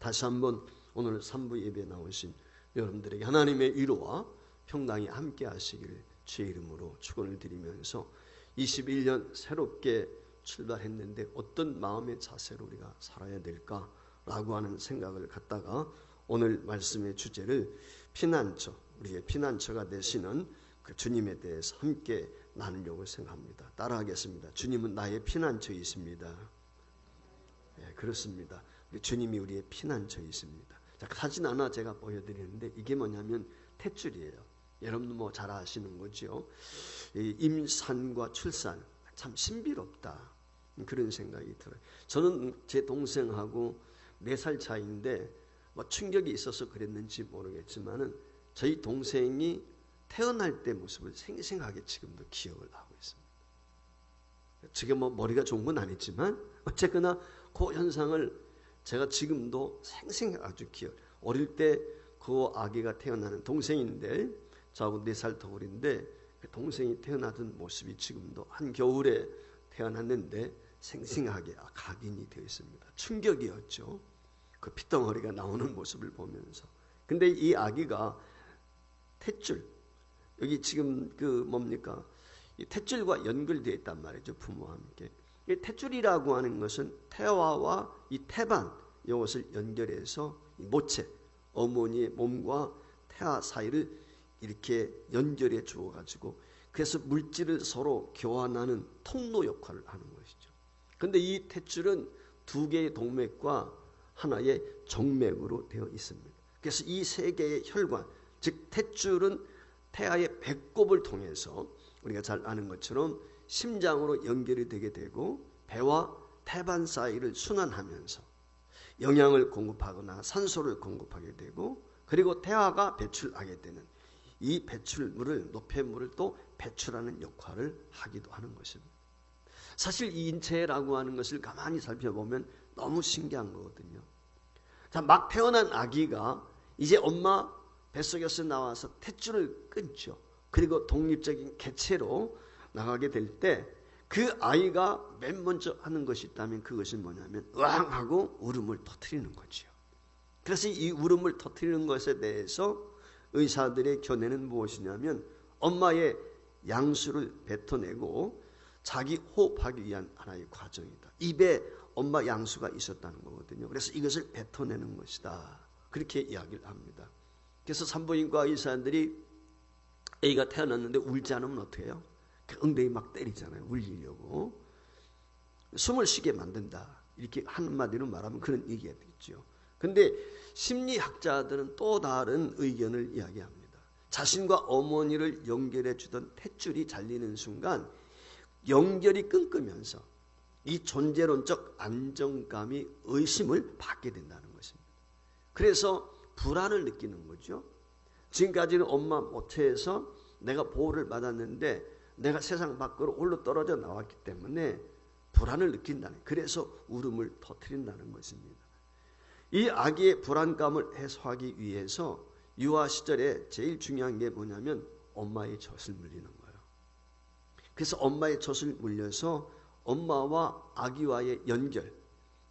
다시 한번 오늘 3부 예배에 나오신 여러분들에게 하나님의 위로와 평강이 함께 하시기를 주의 이름으로 축원을 드리면서 21년 새롭게 출발했는데 어떤 마음의 자세로 우리가 살아야 될까라고 하는 생각을 갖다가 오늘 말씀의 주제를 피난처, 우리의 피난처가 되시는 그 주님에 대해서 함께 나누려고 생각합니다. 따라하겠습니다. 주님은 나의 피난처이십니다. 네, 그렇습니다. 주님이 우리의 피난처이십니다. 자, 사진 하나 제가 보여드리는데 이게 뭐냐면 탯줄이에요. 여러분도 뭐 잘 아시는 거죠. 임산과 출산 참 신비롭다 그런 생각이 들어요. 저는 제 동생하고 4살 차이인데 뭐 충격이 있어서 그랬는지 모르겠지만은 저희 동생이 태어날 때 모습을 생생하게 지금도 기억을 하고 있습니다. 지금 뭐 머리가 좋은 건 아니지만 어쨌거나 그 현상을 제가 지금도 생생하게 아주 기억. 어릴 때 그 아기가 태어나는 동생인데 저하고 4살 터울인데 그 동생이 태어나던 모습이 지금도 한겨울에 태어났는데 생생하게 각인이 되어 있습니다. 충격이었죠. 그 핏덩어리가 나오는 모습을 보면서. 근데 이 아기가 탯줄, 여기 지금 그 뭡니까? 이 탯줄과 연결되어 있단 말이죠. 부모와 함께. 이 탯줄이라고 하는 것은 태아와 이 태반 이것을 연결해서 이 모체, 어머니의 몸과 태아 사이를 이렇게 연결해 주어 가지고 그래서 물질을 서로 교환하는 통로 역할을 하는 것이죠. 그런데 이 탯줄은 2개의 동맥과 하나의 정맥으로 되어 있습니다. 그래서 이 3개의 혈관, 즉 탯줄은 태아의 배꼽을 통해서 우리가 잘 아는 것처럼 심장으로 연결이 되게 되고 배와 태반 사이를 순환하면서 영양을 공급하거나 산소를 공급하게 되고 그리고 태아가 배출하게 되는 이 배출물을 노폐물을 또 배출하는 역할을 하기도 하는 것입니다. 사실 이 인체라고 하는 것을 가만히 살펴보면 너무 신기한 거거든요. 자, 막 태어난 아기가 이제 엄마 뱃속에서 나와서 탯줄을 끊죠. 그리고 독립적인 개체로 나가게 될 때 그 아이가 맨 먼저 하는 것이 있다면 그것이 뭐냐면 으앙 하고 울음을 터뜨리는 거죠. 그래서 이 울음을 터뜨리는 것에 대해서 의사들의 견해는 무엇이냐면 엄마의 양수를 뱉어내고 자기 호흡하기 위한 하나의 과정이다. 입에 엄마 양수가 있었다는 거거든요. 그래서 이것을 뱉어내는 것이다. 그렇게 이야기를 합니다. 그래서 산부인과 의사들이 애가 태어났는데 울지 않으면 어떻게 해요? 엉덩이 막 때리잖아요. 울리려고. 숨을 쉬게 만든다. 이렇게 한마디로 말하면 그런 얘기가 되겠죠. 그런데 심리학자들은 또 다른 의견을 이야기합니다. 자신과 어머니를 연결해 주던 탯줄이 잘리는 순간 연결이 끊기면서 이 존재론적 안정감이 의심을 받게 된다는 것입니다. 그래서 불안을 느끼는 거죠. 지금까지는 엄마 모체에서 내가 보호를 받았는데 내가 세상 밖으로 홀로 떨어져 나왔기 때문에 불안을 느낀다는, 그래서 울음을 터뜨린다는 것입니다. 이 아기의 불안감을 해소하기 위해서 유아 시절에 제일 중요한 게 뭐냐면 엄마의 젖을 물리는 거예요. 그래서 엄마의 젖을 물려서 엄마와 아기와의 연결,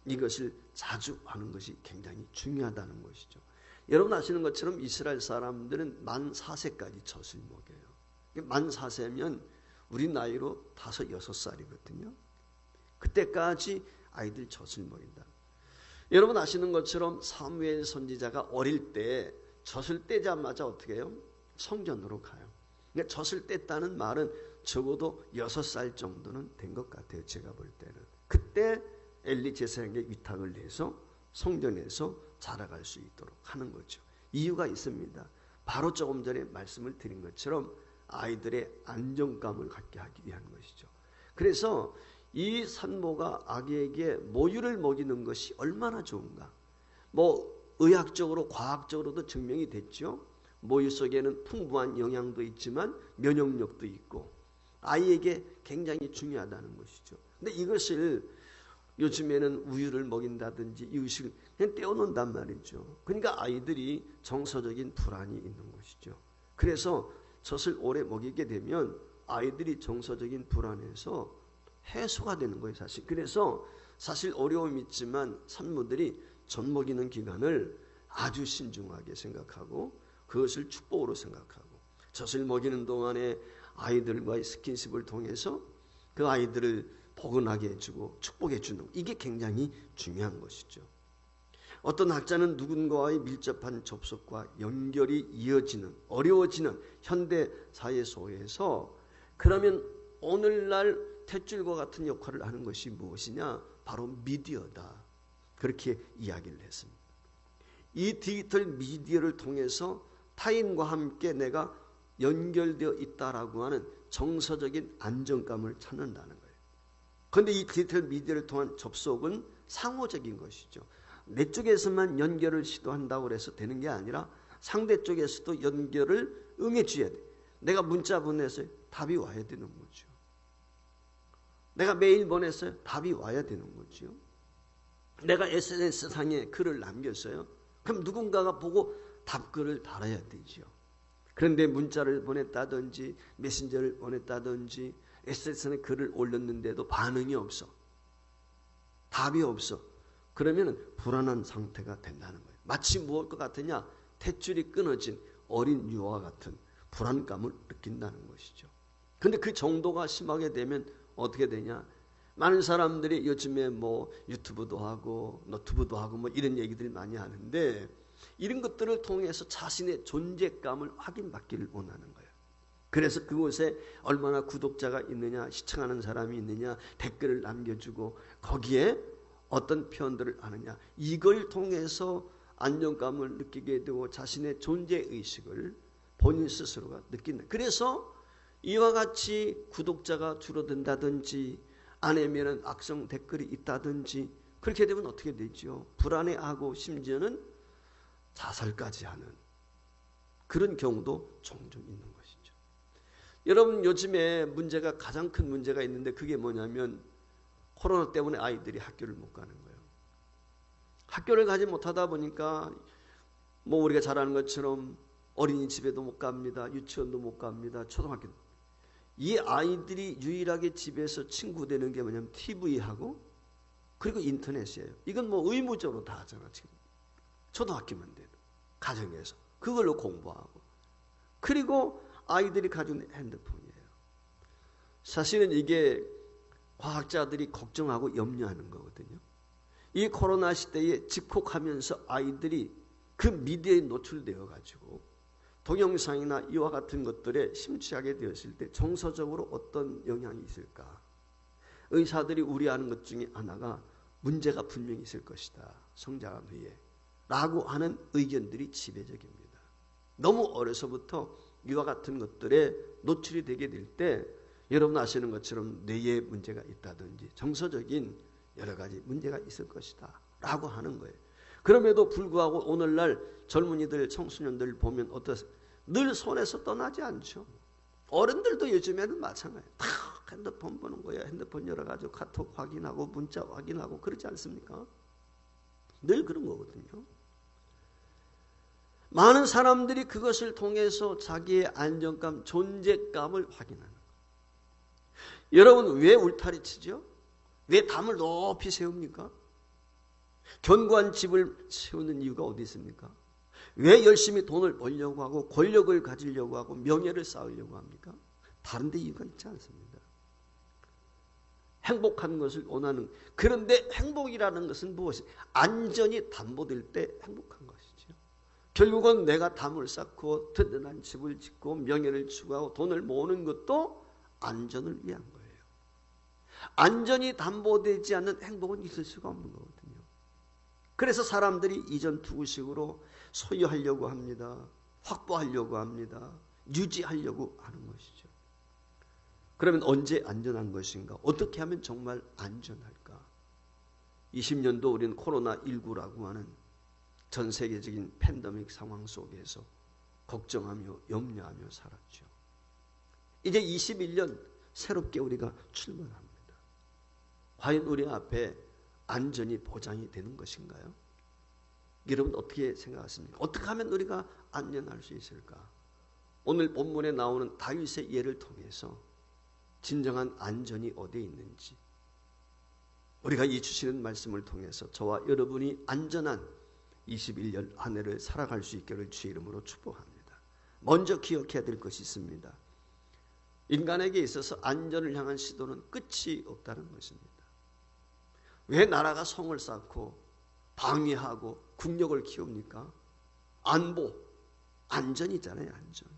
이것을 자주 하는 것이 굉장히 중요하다는 것이죠. 여러분 아시는 것처럼 이스라엘 사람들은 만 4세까지 젖을 먹여요. 만 4세면 우리 나이로 5, 6살이거든요. 그때까지 아이들 젖을 먹인다. 여러분 아시는 것처럼 사무엘 선지자가 어릴 때 젖을 떼자마자 어떻게 해요? 성전으로 가요. 그러니까 젖을 뗐다는 말은 적어도 6살 정도는 된 것 같아요. 제가 볼 때는. 그때 엘리 제사장에게 위탁을 내서 성전에서 자라갈 수 있도록 하는 거죠. 이유가 있습니다. 바로 조금 전에 말씀을 드린 것처럼 아이들의 안정감을 갖게 하기 위한 것이죠. 그래서 이 산모가 아기에게 모유를 먹이는 것이 얼마나 좋은가. 뭐 의학적으로 과학적으로도 증명이 됐죠. 모유 속에는 풍부한 영양도 있지만 면역력도 있고 아이에게 굉장히 중요하다는 것이죠. 근데 이것을 요즘에는 우유를 먹인다든지 이것을 그냥 떼어놓는단 말이죠. 그러니까 아이들이 정서적인 불안이 있는 것이죠. 그래서 젖을 오래 먹이게 되면 아이들이 정서적인 불안에서 해소가 되는 거예요, 사실. 그래서 사실 어려움이 있지만 산모들이 젖먹이는 기간을 아주 신중하게 생각하고 그것을 축복으로 생각하고 젖을 먹이는 동안에 아이들과의 스킨십을 통해서 그 아이들을 포근하게 해주고 축복해 주는 이게 굉장히 중요한 것이죠. 어떤 학자는 누군가와의 밀접한 접속과 연결이 이어지는 어려워지는 현대 사회 속에서 그러면 오늘날 탯줄과 같은 역할을 하는 것이 무엇이냐? 바로 미디어다. 그렇게 이야기를 했습니다. 이 디지털 미디어를 통해서 타인과 함께 내가 연결되어 있다라고 하는 정서적인 안정감을 찾는다는 거예요. 그런데 이 디지털 미디어를 통한 접속은 상호적인 것이죠. 내 쪽에서만 연결을 시도한다고 해서 되는 게 아니라 상대 쪽에서도 연결을 응해 줘야 돼. 내가 문자 보냈어요. 답이 와야 되는 거죠. 내가 메일 보냈어요. 답이 와야 되는 거죠. 내가 SNS상에 글을 남겼어요. 그럼 누군가가 보고 답글을 달아야 되죠. 그런데 문자를 보냈다든지 메신저를 보냈다든지 SNS에 글을 올렸는데도 반응이 없어. 답이 없어. 그러면 불안한 상태가 된다는 거예요. 마치 무엇 것 같으냐? 탯줄이 끊어진 어린 유아와 같은 불안감을 느낀다는 것이죠. 그런데 그 정도가 심하게 되면 어떻게 되냐? 많은 사람들이 요즘에 뭐 유튜브도 하고 너튜브도 하고 뭐 이런 얘기들을 많이 하는데 이런 것들을 통해서 자신의 존재감을 확인받기를 원하는 거예요. 그래서 그곳에 얼마나 구독자가 있느냐, 시청하는 사람이 있느냐, 댓글을 남겨주고 거기에 어떤 표현들을 하느냐, 이걸 통해서 안정감을 느끼게 되고 자신의 존재의식을 본인 스스로가 느낀다. 그래서 이와 같이 구독자가 줄어든다든지 아니면 악성 댓글이 있다든지 그렇게 되면 어떻게 되죠? 불안해하고 심지어는 자살까지 하는 그런 경우도 종종 있는 것이죠. 여러분 요즘에 문제가 가장 큰 문제가 있는데 그게 뭐냐면 코로나 때문에 아이들이 학교를 못 가는 거예요. 학교를 가지 못하다 보니까 뭐 우리가 잘 아는 것처럼 어린이집에도 못 갑니다. 유치원도 못 갑니다. 초등학교. 이 아이들이 유일하게 집에서 친구 되는 게 뭐냐면 TV하고 그리고 인터넷이에요. 이건 뭐 의무적으로 다 하잖아 지금. 초등학교만 돼도 가정에서 그걸로 공부하고 그리고 아이들이 가진 핸드폰이에요. 사실은 이게 과학자들이 걱정하고 염려하는 거거든요. 이 코로나 시대에 집콕하면서 아이들이 그 미디어에 노출되어 가지고 동영상이나 이와 같은 것들에 심취하게 되었을 때 정서적으로 어떤 영향이 있을까? 의사들이 우려하는 것 중에 하나가 문제가 분명히 있을 것이다. 성장한 후에. 라고 하는 의견들이 지배적입니다. 너무 어려서부터 이와 같은 것들에 노출이 되게 될 때 여러분 아시는 것처럼 뇌에 문제가 있다든지 정서적인 여러 가지 문제가 있을 것이다. 라고 하는 거예요. 그럼에도 불구하고 오늘날 젊은이들, 청소년들 보면 어떠세요? 늘 손에서 떠나지 않죠. 어른들도 요즘에는 마찬가지예요. 다 핸드폰 보는 거예요. 핸드폰 열어가지고 카톡 확인하고 문자 확인하고 그러지 않습니까? 늘 그런 거거든요. 많은 사람들이 그것을 통해서 자기의 안정감, 존재감을 확인하는 거예요. 여러분 왜 울타리 치죠? 왜 담을 높이 세웁니까? 견고한 집을 세우는 이유가 어디 있습니까? 왜 열심히 돈을 벌려고 하고 권력을 가지려고 하고 명예를 쌓으려고 합니까? 다른 데 이유가 있지 않습니다. 행복한 것을 원하는. 그런데 행복이라는 것은 무엇이냐? 안전이 담보될 때 행복한 것이죠. 결국은 내가 담을 쌓고 든든한 집을 짓고 명예를 추구하고 돈을 모으는 것도 안전을 위한 거예요. 안전이 담보되지 않는 행복은 있을 수가 없는 거거든요. 그래서 사람들이 이전 투구식으로 소유하려고 합니다. 확보하려고 합니다. 유지하려고 하는 것이죠. 그러면 언제 안전한 것인가? 어떻게 하면 정말 안전할까? 20년도 우리는 코로나19라고 하는 전 세계적인 팬데믹 상황 속에서 걱정하며 염려하며 살았죠. 이제 21년 새롭게 우리가 출발합니다. 과연 우리 앞에 안전이 보장이 되는 것인가요? 여러분 어떻게 생각하십니까? 어떻게 하면 우리가 안전할 수 있을까? 오늘 본문에 나오는 다윗의 예를 통해서 진정한 안전이 어디에 있는지 우리가 이 주시는 말씀을 통해서 저와 여러분이 안전한 21년 한 해를 살아갈 수 있기를 주의 이름으로 축복합니다. 먼저 기억해야 될 것이 있습니다. 인간에게 있어서 안전을 향한 시도는 끝이 없다는 것입니다. 왜 나라가 성을 쌓고 방위하고 국력을 키웁니까? 안보, 안전이잖아요. 안전.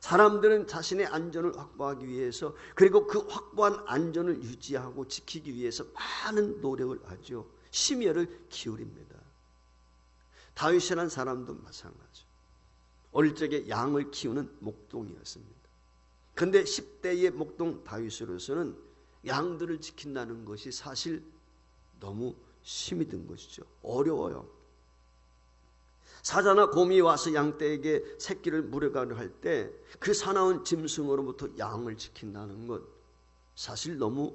사람들은 자신의 안전을 확보하기 위해서, 그리고 그 확보한 안전을 유지하고 지키기 위해서 많은 노력을 하죠. 심혈을 기울입니다. 다윗이라는 사람도 마찬가지죠. 어릴 적에 양을 키우는 목동이었습니다. 그런데 10대의 목동 다윗으로서는 양들을 지킨다는 것이 사실 너무 힘이 든 것이죠. 어려워요. 사자나 곰이 와서 양떼에게 새끼를 물어가려 할 때 그 사나운 짐승으로부터 양을 지킨다는 것, 사실 너무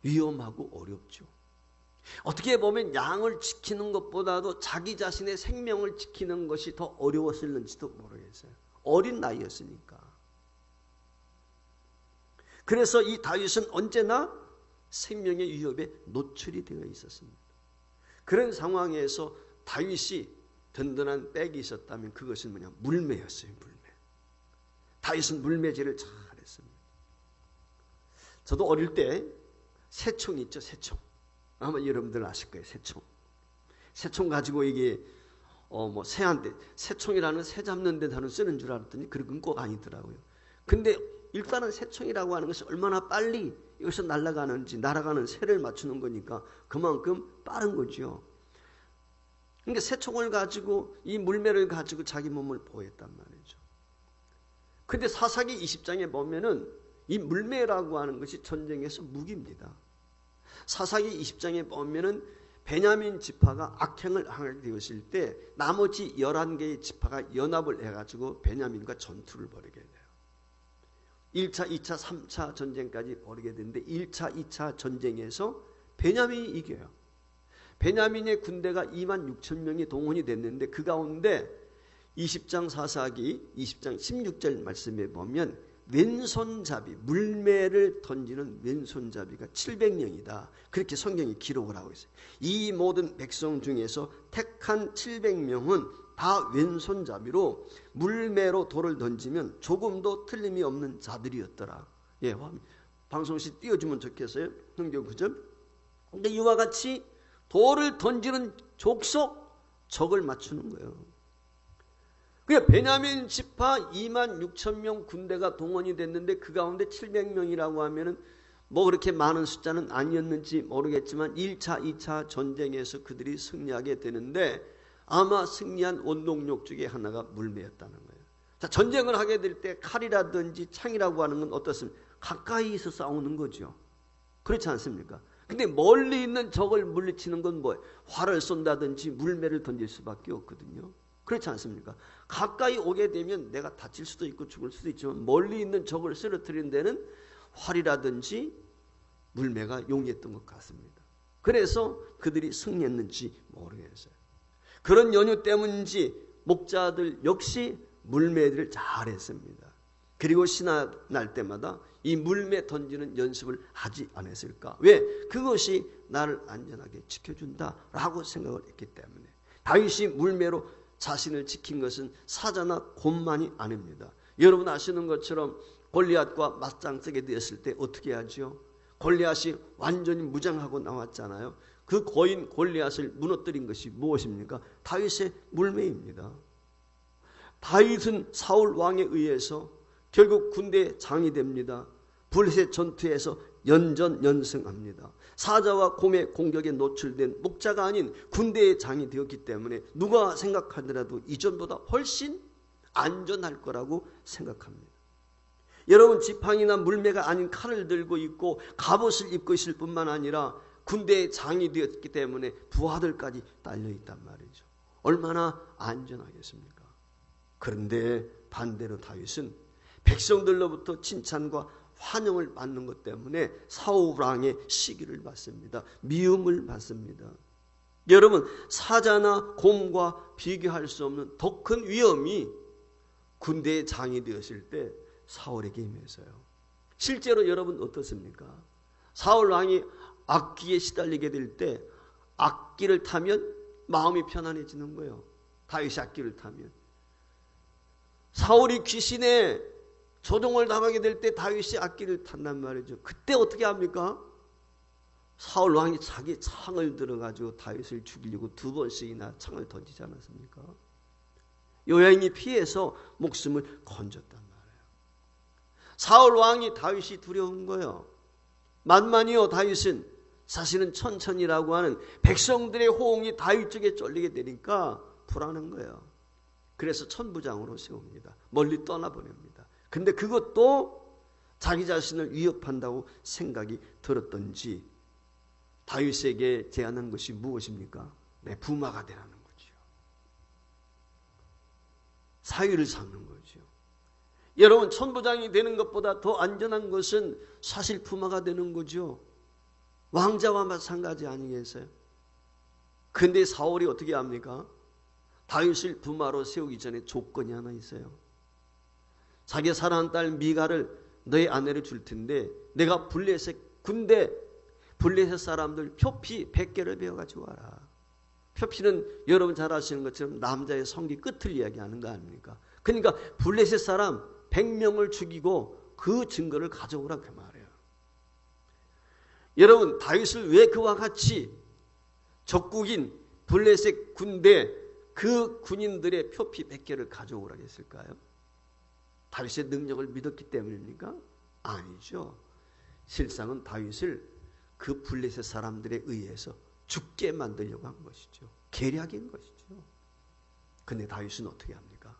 위험하고 어렵죠. 어떻게 보면 양을 지키는 것보다도 자기 자신의 생명을 지키는 것이 더 어려웠을는지도 모르겠어요. 어린 나이였으니까. 그래서 이 다윗은 언제나 생명의 위협에 노출이 되어 있었습니다. 그런 상황에서 다윗이 든든한 백이 있었다면 그것은 뭐냐? 물매였어요. 물매. 다윗은 물매질을 잘했습니다. 저도 어릴 때 새총 있죠. 새총. 아마 여러분들 아실 거예요. 새총. 새총 가지고 이게 새한테, 새총이라는 새 잡는 데 다는 쓰는 줄 알았더니 그건 꼭 아니더라고요. 근데 일단은 새총이라고 하는 것이 얼마나 빨리 여기서 날아가는 새를 맞추는 거니까 그만큼 빠른 거죠. 그러니까 새총을 가지고 이 물매를 가지고 자기 몸을 보호했단 말이죠. 근데 사사기 20장에 보면은 이 물매라고 하는 것이 전쟁에서 무기입니다. 사사기 20장에 보면은 베냐민 지파가 악행을 하게 되었을 때 나머지 11개의 지파가 연합을 해가지고 베냐민과 전투를 벌이게 돼요. 1차, 2차, 3차 전쟁까지 벌이게 되는데 1차, 2차 전쟁에서 베냐민이 이겨요. 베냐민의 군대가 26,000명이 동원이 됐는데 그 가운데 20장 사사기 20장 16절 말씀에 보면 왼손잡이, 물매를 던지는 왼손잡이가 700명이다. 그렇게 성경이 기록을 하고 있어요. 이 모든 백성 중에서 택한 700명은 다 왼손잡이로 물매로 돌을 던지면 조금도 틀림이 없는 자들이었더라. 예, 방송시 띄워주면 좋겠어요. 성경 9절. 근데 이와 같이 돌을 던지는 족속 적을 맞추는 거예요. 그러니까 베냐민 지파 26,000명 군대가 동원이 됐는데 그 가운데 700명이라고 하면은 뭐 그렇게 많은 숫자는 아니었는지 모르겠지만 1차, 2차 전쟁에서 그들이 승리하게 되는데 아마 승리한 원동력 중에 하나가 물매였다는 거예요. 자, 전쟁을 하게 될 때 칼이라든지 창이라고 하는 건 어떻습니까? 가까이서 싸우는 거죠. 그렇지 않습니까? 근데 멀리 있는 적을 물리치는 건 뭐예요? 활을 쏜다든지 물매를 던질 수밖에 없거든요. 그렇지 않습니까? 가까이 오게 되면 내가 다칠 수도 있고 죽을 수도 있지만 멀리 있는 적을 쓰러뜨리는 데는 활이라든지 물매가 용이했던 것 같습니다. 그래서 그들이 승리했는지 모르겠어요. 그런 연유 때문인지 목자들 역시 물매를 잘했습니다. 그리고 신화 날 때마다 이 물매 던지는 연습을 하지 않았을까? 왜? 그것이 나를 안전하게 지켜준다라고 생각을 했기 때문에. 다윗이 물매로 자신을 지킨 것은 사자나 곰만이 아닙니다. 여러분 아시는 것처럼 골리앗과 맞짱 뜨게 되었을 때 어떻게 하죠? 골리앗이 완전히 무장하고 나왔잖아요. 그 거인 골리앗을 무너뜨린 것이 무엇입니까? 다윗의 물매입니다. 다윗은 사울 왕에 의해서 결국 군대의 장이 됩니다. 블레셋 전투에서 연전연승합니다. 사자와 곰의 공격에 노출된 목자가 아닌 군대의 장이 되었기 때문에 누가 생각하더라도 이전보다 훨씬 안전할 거라고 생각합니다. 여러분 지팡이나 물매가 아닌 칼을 들고 있고 갑옷을 입고 있을 뿐만 아니라 군대의 장이 되었기 때문에 부하들까지 딸려있단 말이죠. 얼마나 안전하겠습니까? 그런데 반대로 다윗은 백성들로부터 칭찬과 환영을 받는 것 때문에 사울 왕의 시기를 받습니다. 미움을 받습니다. 여러분 사자나 곰과 비교할 수 없는 더 큰 위험이 군대의 장이 되었을 때 사울에게 임해서요. 실제로 여러분 어떻습니까? 사울 왕이 악기에 시달리게 될 때 악기를 타면 마음이 편안해지는 거예요. 다윗이 악기를 타면. 사울이 귀신에 조종을 당하게 될 때 다윗이 악기를 탄단 말이죠. 그때 어떻게 합니까? 사울 왕이 자기 창을 들어가지고 다윗을 죽이려고 2번씩이나 창을 던지지 않았습니까? 요양이 피해서 목숨을 건졌단 말이에요. 사울 왕이 다윗이 두려운 거예요. 만만히요, 다윗은 사실은 천천히라고 하는 백성들의 호응이 다윗 쪽에 쫄리게 되니까 불안한 거예요. 그래서 천부장으로 세웁니다. 멀리 떠나보냅니다. 근데 그것도 자기 자신을 위협한다고 생각이 들었던지 다윗에게 제안한 것이 무엇입니까? 내 부마가 되라는 거죠. 사위를 삼는 거죠. 여러분, 천부장이 되는 것보다 더 안전한 것은 사실 부마가 되는 거죠. 왕자와 마찬가지 아니겠어요? 근데 사울이 어떻게 합니까? 다윗을 부마로 세우기 전에 조건이 하나 있어요. 자기 사랑하는 딸 미갈을 너의 아내를 줄 텐데 내가 블레셋 군대 블레셋 사람들 표피 100개를 배워가지고 와라. 표피는 여러분 잘 아시는 것처럼 남자의 성기 끝을 이야기하는 거 아닙니까? 그러니까 블레셋 사람 100명을 죽이고 그 증거를 가져오라 그 말이에요. 여러분, 다윗을 왜 그와 같이 적국인 블레셋 군대 그 군인들의 표피 100개를 가져오라고 했을까요? 다윗의 능력을 믿었기 때문입니까? 아니죠. 실상은 다윗을 그 블레셋 사람들에 의해서 죽게 만들려고 한 것이죠. 계략인 것이죠. 근데 다윗은 어떻게 합니까?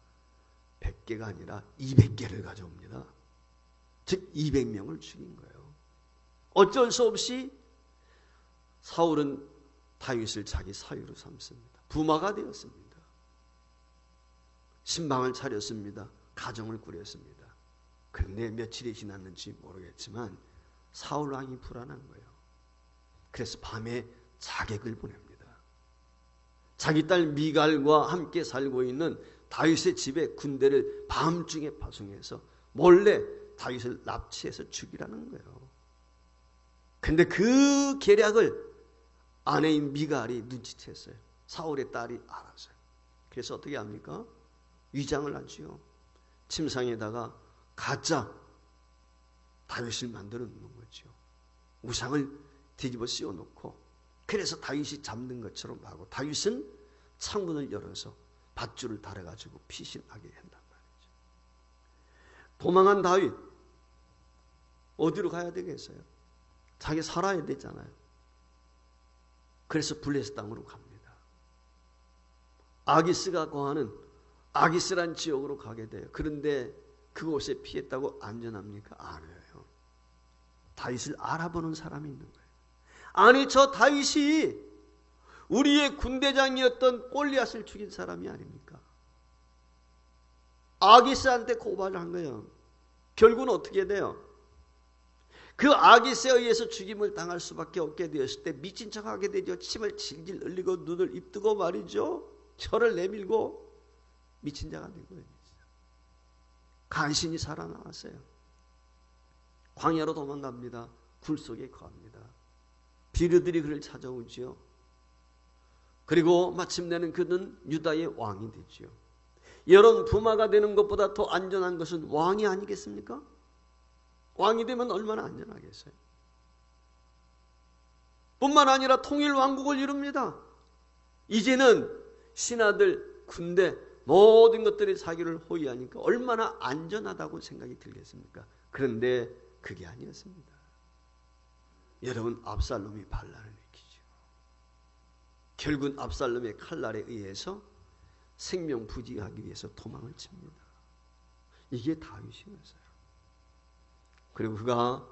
100개가 아니라 200개를 가져옵니다. 즉 200명을 죽인 거예요. 어쩔 수 없이 사울은 다윗을 자기 사위로 삼습니다. 부마가 되었습니다. 신방을 차렸습니다. 가정을 꾸렸습니다. 그런데 며칠이 지났는지 모르겠지만 사울 왕이 불안한 거예요. 그래서 밤에 자객을 보냅니다. 자기 딸 미갈과 함께 살고 있는 다윗의 집에 군대를 밤중에 파송해서 몰래 다윗을 납치해서 죽이라는 거예요. 근데 그 계략을 아내인 미갈이 눈치챘어요. 사울의 딸이 알았어요. 그래서 어떻게 합니까? 위장을 하지요. 침상에다가 가짜 다윗을 만들어 놓는 거죠. 우상을 뒤집어 씌워놓고 그래서 다윗이 잡는 것처럼 하고 다윗은 창문을 열어서 밧줄을 달아가지고 피신하게 한단 말이죠. 도망한 다윗 어디로 가야 되겠어요? 자기 살아야 되잖아요. 그래서 블레셋 땅으로 갑니다. 아기스가 거하는 아기스란 지역으로 가게 돼요. 그런데 그곳에 피했다고 안전합니까? 아니에요. 다윗을 알아보는 사람이 있는 거예요. 아니, 저 다윗이 우리의 군대장이었던 골리앗을 죽인 사람이 아닙니까? 아기스한테 고발을 한 거예요. 결국은 어떻게 돼요? 그 아기스에 의해서 죽임을 당할 수밖에 없게 되었을 때 미친 척하게 되죠. 침을 질질 흘리고 눈을 입뜨고 말이죠. 혀를 내밀고 미친 자가 된 거예요. 간신히 살아나왔어요. 광야로 도망갑니다. 굴 속에 거합니다. 비류들이 그를 찾아오지요. 그리고 마침내는 그는 유다의 왕이 되지요. 여러분, 부마가 되는 것보다 더 안전한 것은 왕이 아니겠습니까? 왕이 되면 얼마나 안전하겠어요? 뿐만 아니라 통일 왕국을 이룹니다. 이제는 신하들, 군대, 모든 것들이 자기를 호위하니까 얼마나 안전하다고 생각이 들겠습니까? 그런데 그게 아니었습니다. 여러분, 압살롬이 반란을 일으키죠. 결국은 압살롬의 칼날에 의해서 생명 부지하기 위해서 도망을 칩니다. 이게 다윗이었어요. 그리고 그가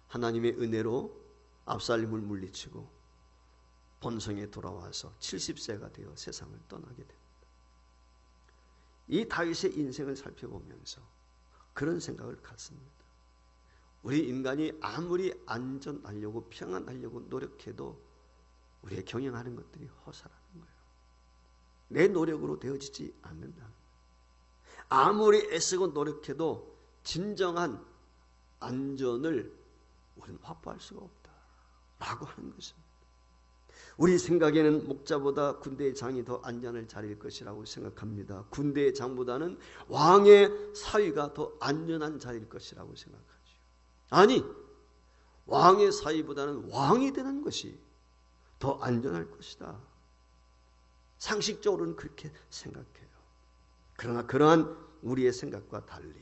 하나님의 은혜로 압살롬을 물리치고 본성에 돌아와서 70세가 되어 세상을 떠나게 됩니다. 이 다윗의 인생을 살펴보면서 그런 생각을 갖습니다. 우리 인간이 아무리 안전하려고 평안하려고 노력해도 우리의 경영하는 것들이 허사라는 거예요. 내 노력으로 되어지지 않는다. 아무리 애쓰고 노력해도 진정한 안전을 우리는 확보할 수가 없다 라고 하는 것입니다. 우리 생각에는 목자보다 군대의 장이 더 안전을 차릴 것이라고 생각합니다. 군대의 장보다는 왕의 사위가 더 안전한 자리일 것이라고 생각하죠. 아니, 왕의 사위보다는 왕이 되는 것이 더 안전할 것이다. 상식적으로는 그렇게 생각해요. 그러나 그러한 우리의 생각과 달리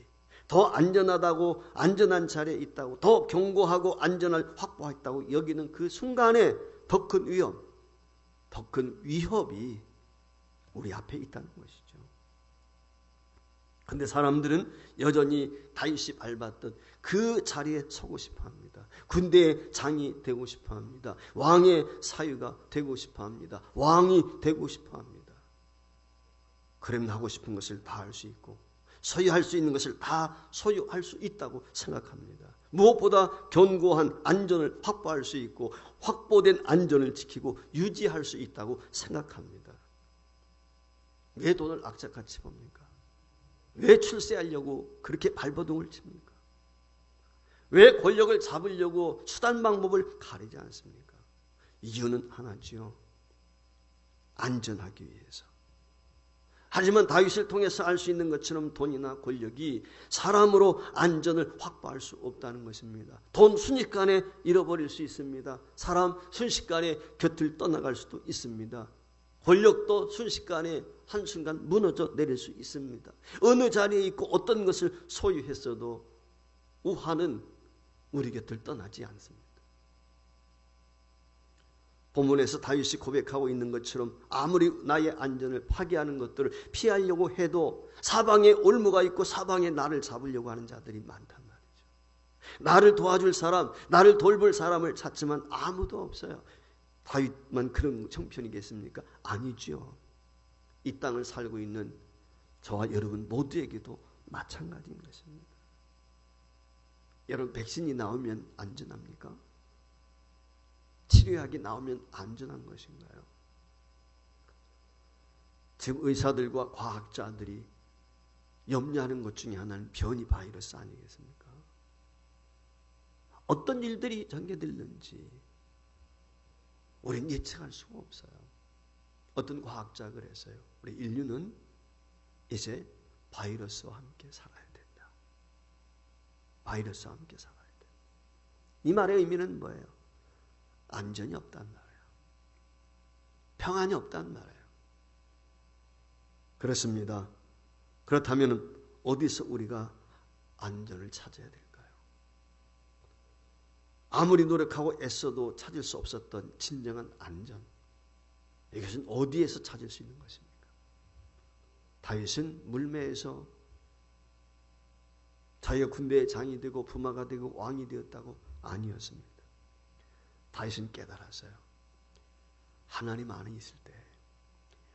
더 안전하다고, 안전한 자리에 있다고, 더 견고하고 안전을 확보했다고 여기는 그 순간에 더 큰 위험, 더 큰 위협이 우리 앞에 있다는 것이죠. 그런데 사람들은 여전히 다윗이 밟았던 그 자리에 서고 싶어합니다. 군대의 장이 되고 싶어합니다. 왕의 사위가 되고 싶어합니다. 왕이 되고 싶어합니다. 그러면 하고 싶은 것을 다 할 수 있고 소유할 수 있는 것을 다 소유할 수 있다고 생각합니다. 무엇보다 견고한 안전을 확보할 수 있고 확보된 안전을 지키고 유지할 수 있다고 생각합니다. 왜 돈을 악착같이 봅니까? 왜 출세하려고 그렇게 발버둥을 칩니까? 왜 권력을 잡으려고 수단 방법을 가리지 않습니까? 이유는 하나지요. 안전하기 위해서. 하지만 다윗을 통해서 알 수 있는 것처럼 돈이나 권력이 사람으로 안전을 확보할 수 없다는 것입니다. 돈 순식간에 잃어버릴 수 있습니다. 사람 순식간에 곁을 떠나갈 수도 있습니다. 권력도 순식간에 한순간 무너져 내릴 수 있습니다. 어느 자리에 있고 어떤 것을 소유했어도 우환은 우리 곁을 떠나지 않습니다. 본문에서 다윗이 고백하고 있는 것처럼 아무리 나의 안전을 파괴하는 것들을 피하려고 해도 사방에 올무가 있고 사방에 나를 잡으려고 하는 자들이 많단 말이죠. 나를 도와줄 사람, 나를 돌볼 사람을 찾지만 아무도 없어요. 다윗만 그런 형편이겠습니까? 아니죠. 이 땅을 살고 있는 저와 여러분 모두에게도 마찬가지인 것입니다. 여러분, 백신이 나오면 안전합니까? 치료약이 나오면 안전한 것인가요? 지금 의사들과 과학자들이 염려하는 것 중에 하나는 변이 바이러스 아니겠습니까? 어떤 일들이 전개될는지 우리는 예측할 수가 없어요. 어떤 과학자가 그랬어요. 우리 인류는 이제 바이러스와 함께 살아야 된다. 바이러스와 함께 살아야 된다. 이 말의 의미는 뭐예요? 안전이 없단 말이에요. 평안이 없단 말이에요. 그렇습니다. 그렇다면 어디서 우리가 안전을 찾아야 될까요? 아무리 노력하고 애써도 찾을 수 없었던 진정한 안전, 이것은 어디에서 찾을 수 있는 것입니까? 다윗은 물매에서 자기가 군대의 장이 되고 부마가 되고 왕이 되었다고? 아니었습니다. 다윗은 깨달았어요. 하나님 안에 있을 때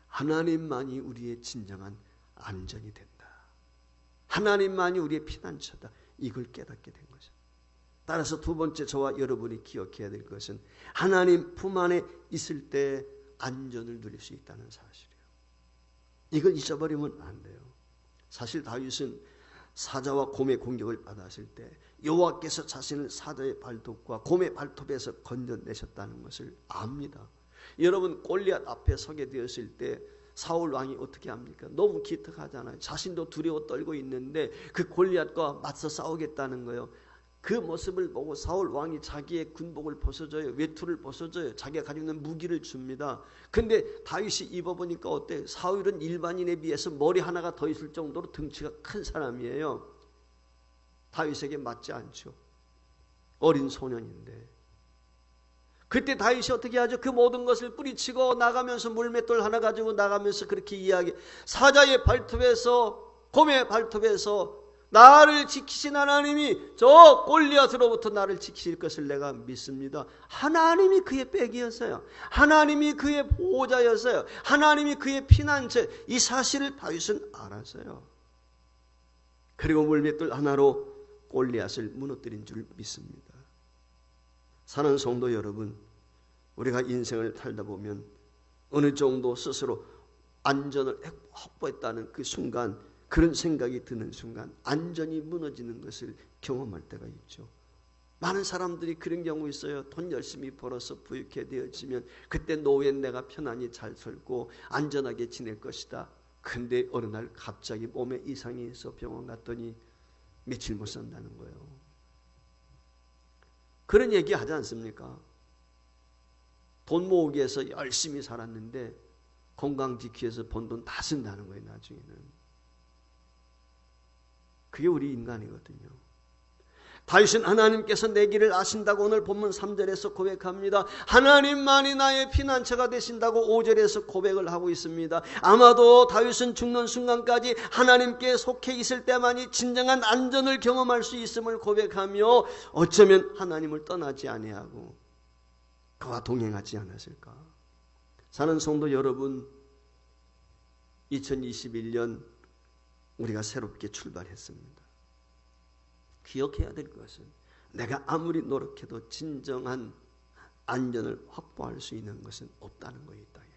하나님만이 우리의 진정한 안전이 된다. 하나님만이 우리의 피난처다. 이걸 깨닫게 된 것입니다. 따라서 두 번째 저와 여러분이 기억해야 될 것은 하나님 품 안에 있을 때 안전을 누릴 수 있다는 사실이에요. 이걸 잊어버리면 안 돼요. 사실 다윗은 사자와 곰의 공격을 받았을 때 여호와께서 자신을 사자의 발톱과 곰의 발톱에서 건져내셨다는 것을 압니다. 여러분, 골리앗 앞에 서게 되었을 때 사울 왕이 어떻게 합니까? 너무 기특하잖아요. 자신도 두려워 떨고 있는데 그 골리앗과 맞서 싸우겠다는 거예요. 그 모습을 보고 사울 왕이 자기의 군복을 벗어줘요. 외투를 벗어줘요. 자기가 가지고 있는 무기를 줍니다. 근데 다윗이 입어보니까 어때요? 사울은 일반인에 비해서 머리 하나가 더 있을 정도로 덩치가 큰 사람이에요. 다윗에게 맞지 않죠. 어린 소년인데. 그때 다윗이 어떻게 하죠? 그 모든 것을 뿌리치고 나가면서 물맷돌 하나 가지고 나가면서 그렇게 이야기. 사자의 발톱에서, 곰의 발톱에서 나를 지키신 하나님이 저 골리앗으로부터 나를 지키실 것을 내가 믿습니다. 하나님이 그의 백이었어요. 하나님이 그의 보호자였어요. 하나님이 그의 피난처. 이 사실을 다윗은 알았어요. 그리고 물맷돌 하나로 골리앗을 무너뜨린 줄 믿습니다. 사는 성도 여러분, 우리가 인생을 살다 보면 어느 정도 스스로 안전을 확보했다는 그 순간, 그런 생각이 드는 순간 안전이 무너지는 것을 경험할 때가 있죠. 많은 사람들이 그런 경우 있어요. 돈 열심히 벌어서 부유하게 되어지면 그때 노후엔 내가 편안히 잘 살고 안전하게 지낼 것이다. 근데 어느 날 갑자기 몸에 이상이 있어 병원 갔더니 며칠 못 산다는 거예요. 그런 얘기 하지 않습니까? 돈 모으기 위해서 열심히 살았는데 건강 지키기 위해서 번 돈 다 쓴다는 거예요. 나중에는. 그게 우리 인간이거든요. 다윗은 하나님께서 내 길을 아신다고 오늘 본문 3절에서 고백합니다. 하나님만이 나의 피난처가 되신다고 5절에서 고백을 하고 있습니다. 아마도 다윗은 죽는 순간까지 하나님께 속해 있을 때만이 진정한 안전을 경험할 수 있음을 고백하며 어쩌면 하나님을 떠나지 아니하고 그와 동행하지 않았을까. 사는 성도 여러분, 2021년 우리가 새롭게 출발했습니다. 기억해야 될 것은 내가 아무리 노력해도 진정한 안전을 확보할 수 있는 것은 없다는 거예요. 이 땅에는.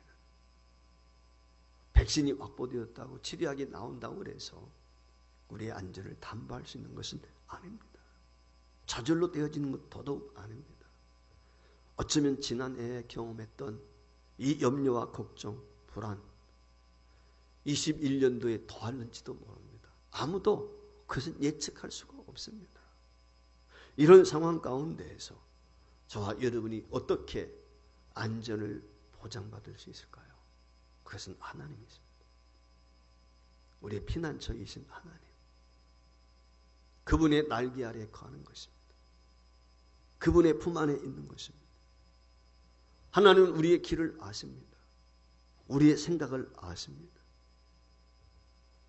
백신이 확보되었다고 치료약이 나온다고 해서 우리의 안전을 담보할 수 있는 것은 아닙니다. 저절로 되어지는 것 더더욱 아닙니다. 어쩌면 지난해에 경험했던 이 염려와 걱정, 불안 21년도에 더할는지도 모릅니다. 아무도 그것은 예측할 수가 없습니다. 이런 상황 가운데에서 저와 여러분이 어떻게 안전을 보장받을 수 있을까요? 그것은 하나님이십니다. 우리의 피난처이신 하나님. 그분의 날개 아래에 거하는 것입니다. 그분의 품 안에 있는 것입니다. 하나님은 우리의 길을 아십니다. 우리의 생각을 아십니다.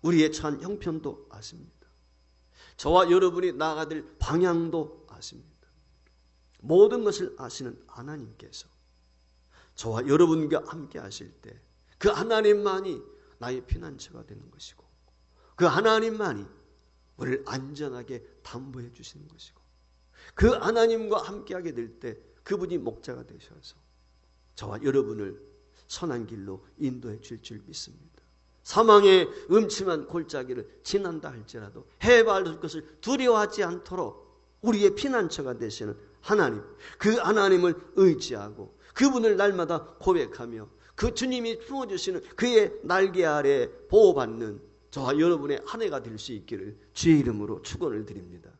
우리의 처한 형편도 아십니다. 저와 여러분이 나아가야 될 방향도 아십니다. 모든 것을 아시는 하나님께서 저와 여러분과 함께 하실 때 그 하나님만이 나의 피난처가 되는 것이고 그 하나님만이 우리를 안전하게 담보해 주시는 것이고 그 하나님과 함께하게 될 때 그분이 목자가 되셔서 저와 여러분을 선한 길로 인도해 줄 줄 믿습니다. 사망의 음침한 골짜기를 지난다 할지라도 해발 것을 두려워하지 않도록 우리의 피난처가 되시는 하나님, 그 하나님을 의지하고 그분을 날마다 고백하며 그 주님이 품어주시는 그의 날개 아래 보호받는 저와 여러분의 한 해가 될 수 있기를 주의 이름으로 축원을 드립니다.